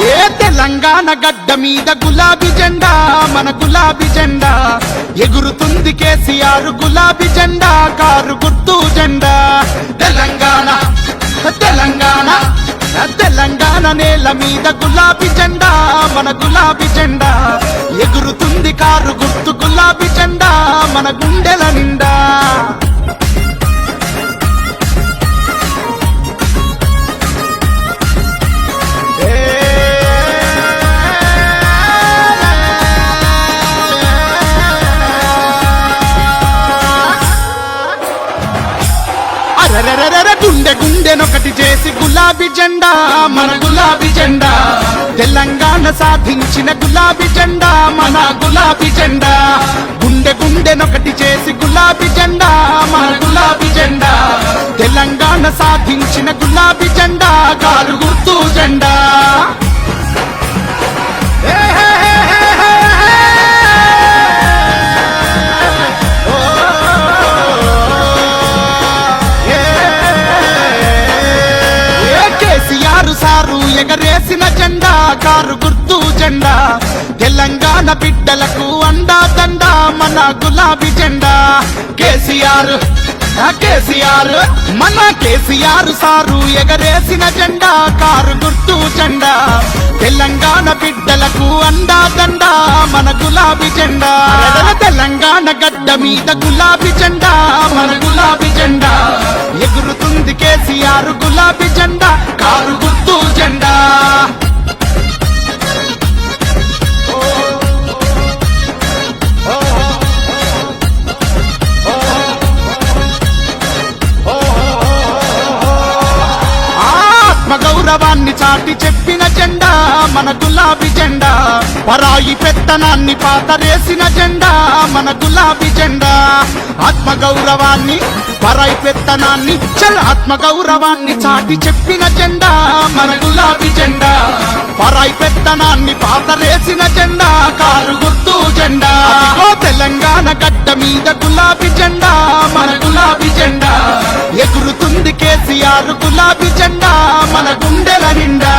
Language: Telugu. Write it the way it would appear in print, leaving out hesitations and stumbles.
ఏ తెలంగాణ గడ్డ మీద గులాబీ జెండా మన గులాబీ జెండా ఎగురుతుంది కేసీఆర్ గులాబీ జెండా కారు గుర్తు జెండా తెలంగాణ తెలంగాణ తెలంగాణ నేల మీద గులాబీ జెండా మన గులాబీ జెండా ఎగురుతుంది కారు గుర్తు గులాబీ జెండా మన గుండెల నిండా గుండె గుండెనొకటి చేసి గులాబీ జెండా మన గులాబీ జెండా తెలంగాణ సాధించిన గులాబీ జెండా మన గులాబీ జెండా గుండె గుండెనొకటి చేసి గులాబీ జెండా మన గులాబీ జెండా తెలంగాణ సాధించిన గులాబీ జెండా కారు గుర్తు జెండా సారు ఎగరేసిన జెండా కారు గుర్తు జెండా తెలంగాణ బిడ్డలకు అండా దండా మన గులాబీ జెండా కేసీఆర్ కేసీఆర్ మన కేసీఆర్ సారు ఎగరేసిన జెండా కారు గుర్తు జెండా తెలంగాణ బిడ్డలకు అండా దండా మన గులాబీ జెండా తెలంగాణ గడ్డ మీద గులాబీ జెండా మన గులాబీ జెండా ఎగురుతుంది కేసీఆర్ గులాబీ జెండా కారు గుర్తు జెండా గౌరవాన్ని చాటి చెప్పిన జెండా మన గులాబీ జెండా పరాయి పెత్తనాన్ని పాతరేసిన జెండా మన గులాబీ జెండా ఆత్మగౌరవాన్ని పరాయి పెత్తనాన్ని ఆత్మగౌరవాన్ని చాటి చెప్పిన జెండా మన గులాబీ జెండా పరాయి పెత్తనాన్ని పాతరేసిన జెండా కారు గుర్తు జెండా తెలంగాణ గడ్డ మీద గులాబీ జెండా మన గులాబీ జెండా ఎగురుతుంది కేసీఆర్ గులాబీ జెండా మన గుండెల నిండా